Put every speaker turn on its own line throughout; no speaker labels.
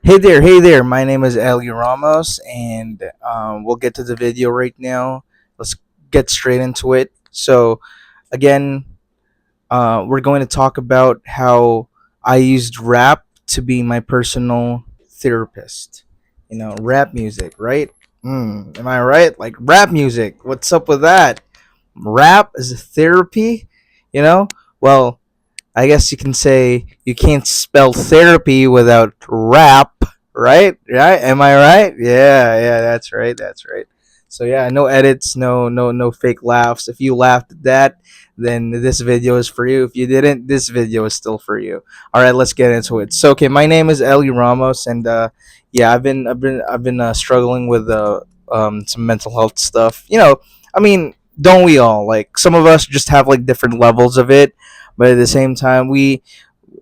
Hey there. My name is Eli Ramos, and we'll get to the video right now. Let's get straight into it. So, again, we're going to talk about how I used rap to be my personal therapist. Rap music, right? Am I right? Like rap music. What's up with that? Rap is a therapy? You know? Well, I guess you can say you can't spell therapy without rap, right? Right? Am I right? Yeah, that's right. That's right. So yeah, no edits, no fake laughs. If you laughed at that, then this video is for you. If you didn't, this video is still for you. All right, let's get into it. So okay, my name is Eli Ramos, and yeah, I've been struggling with some mental health stuff. I mean, don't we all? Like some of us just have like different levels of it, but at the same time we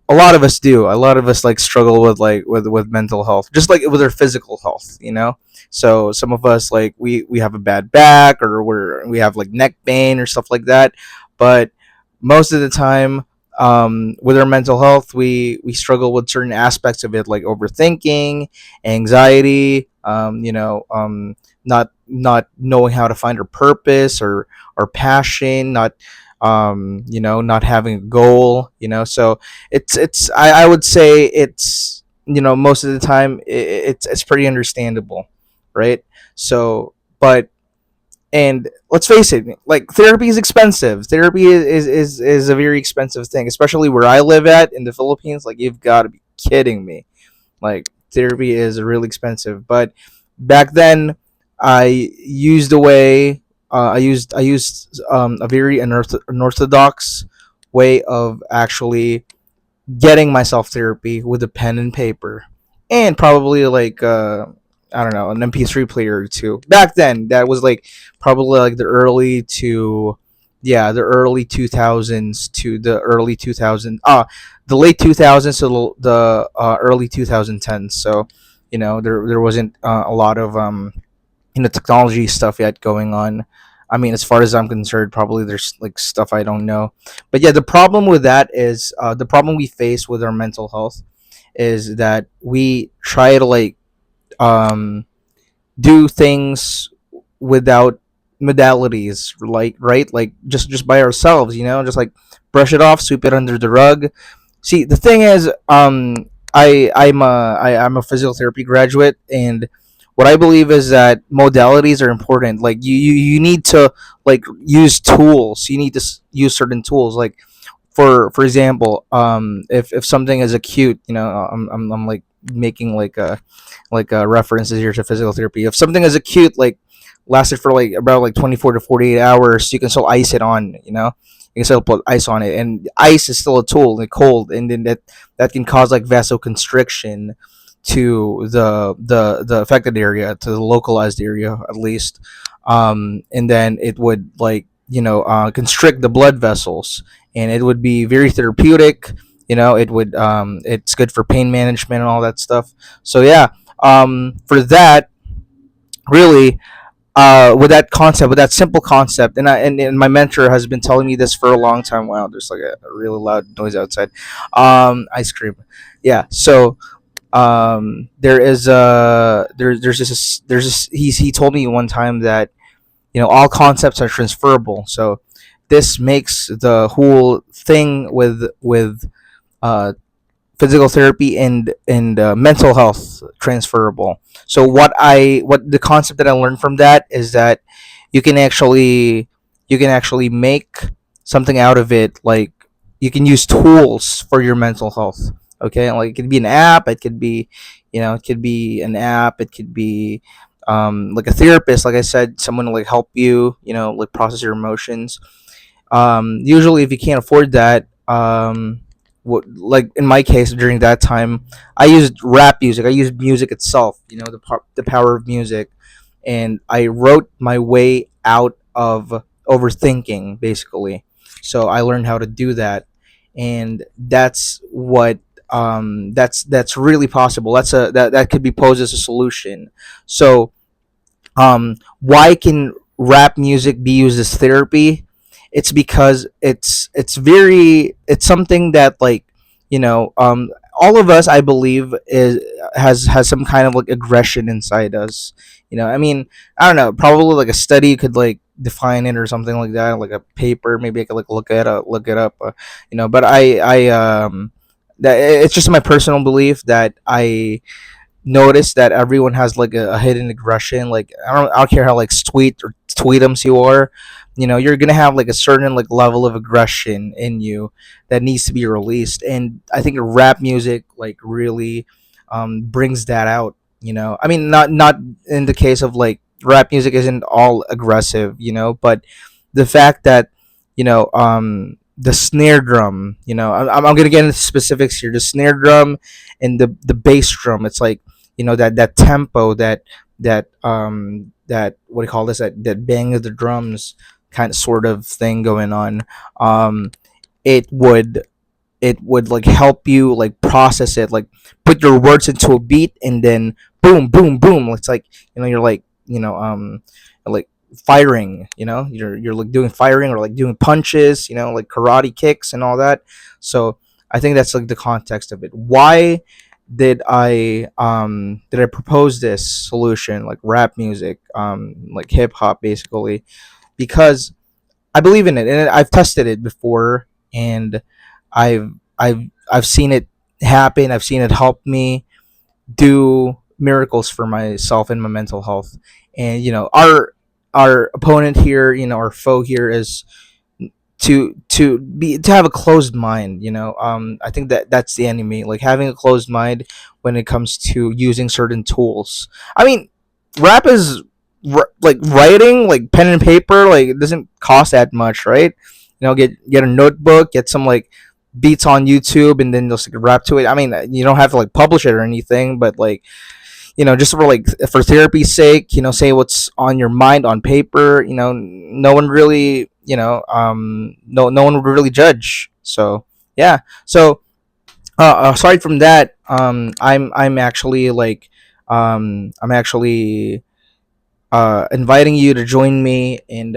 a lot of us do, a lot of us like struggle with with mental health, just like with our physical health. So some of us like we have a bad back, or we have like neck pain or stuff like that, but most of the time, with our mental health, we struggle with certain aspects of it, like overthinking, anxiety, not knowing how to find our purpose or passion, not having a goal. So I would say it's most of the time it's pretty understandable, right? So, but and let's face it, like therapy is expensive. Therapy is a very expensive thing, especially where I live at in the Philippines. Like you've got to be kidding me. Like therapy is really expensive. But back then, I used a way. I used a very unorthodox way of actually getting myself therapy with a pen and paper, and probably like I don't know, an MP3 player or two. Back then, that was like probably like the early 2000s to the early 2000 the late 2000s to the early 2010s. So there wasn't a lot of technology stuff yet going on. I mean, as far as I'm concerned, probably there's like stuff I don't know. But yeah, the problem with that is the problem we face with our mental health is that we try to like um, do things without modalities, like right, like just by ourselves. Just like brush it off, sweep it under the rug. See, the thing is, I'm a physical therapy graduate, and what I believe is that modalities are important. Like you need to like use tools. You need to use certain tools. Like for example, if something is acute, I'm like making like references here to physical therapy. If something is acute, like lasted for like about like 24 to 48 hours, you can still ice it on. You can still put ice on it, and ice is still a tool, like cold, and then that can cause like vasoconstriction to the affected area, to the localized area at least. And then it would like constrict the blood vessels, and it would be very therapeutic. It's good for pain management and all that stuff. So yeah, for that, really, with that simple concept, and my mentor has been telling me this for a long time. Wow, there's like a really loud noise outside. Ice cream. Yeah. So there's this he told me one time that all concepts are transferable. So this makes the whole thing with uh, physical therapy and mental health transferable. So what the concept that I learned from that is that you can actually you can actually make something out of it. Like you can use tools for your mental health. Okay, like it could be an app. It could be an app. It could be like a therapist. Like I said, someone to like help you. Like process your emotions. Usually, if you can't afford that, like in my case during that time, I used rap music. I used music itself. The power of music, and I wrote my way out of overthinking, basically. So I learned how to do that, and that's really possible. That could be posed as a solution. So why can rap music be used as therapy? It's because it's something that like you know um all of us, I believe, is has some kind of like aggression inside us. I mean, I don't know. Probably like a study could like define it or something like that, like a paper. Maybe I could like look it up. But that it's just my personal belief that I notice that everyone has like a hidden aggression. Like I don't care how like sweet or tweetums you are. You're gonna have like a certain like level of aggression in you that needs to be released. And I think rap music like really brings that out. I mean, not in the case of like rap music isn't all aggressive. But the fact that the snare drum. I'm gonna get into specifics here. The snare drum and the bass drum. It's like that tempo, that what do you call this, that bang of the drums kind of sort of thing going on. Um it would it would like help you like process it, like put your words into a beat, and then boom boom boom. It's like you're like like firing. You're like doing firing, or like doing punches, like karate kicks and all that. So I think that's like the context of it. Why did I propose this solution, like rap music, like hip hop basically? Because I believe in it, and I've tested it before, and I've I've seen it happen. I've seen it help me do miracles for myself and my mental health. And our opponent here, our foe here, is to have a closed mind. I think that that's the enemy, like having a closed mind when it comes to using certain tools. I mean, rap is like writing, like pen and paper, like it doesn't cost that much, right? Get a notebook, get some like beats on YouTube, and then just like rap to it. I mean, you don't have to like publish it or anything, but like just for like for therapy's sake, say what's on your mind on paper. No one really, no one would really judge. So yeah. So aside from that, I'm actually like, I'm actually inviting you to join me, and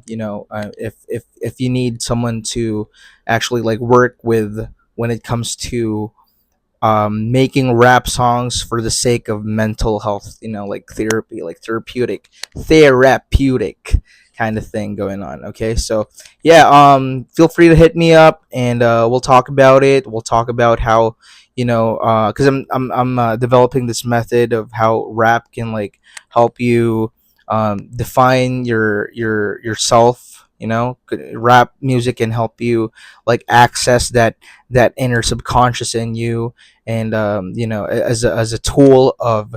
if you need someone to actually like work with when it comes to making rap songs for the sake of mental health, like therapy, like therapeutic kind of thing going on. Okay, so yeah, feel free to hit me up, and we'll talk about it. We'll talk about how, because I'm developing this method of how rap can like help you define yourself. Rap music can help you like access that inner subconscious in you, and as a tool of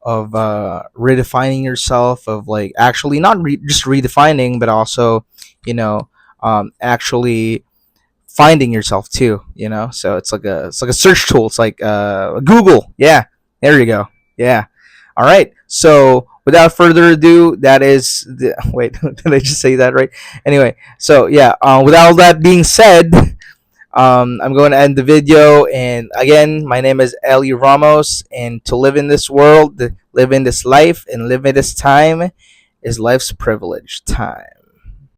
redefining yourself, of like actually not just redefining, but also actually finding yourself too. So it's like a search tool. It's like Google. Yeah, there you go. Yeah. All right. So without further ado, that is the wait. Did I just say that right? Anyway, so yeah. Without all that being said, I'm going to end the video. And again, my name is Eli Ramos, and to live in this world, live in this life, and live in this time is life's privilege time.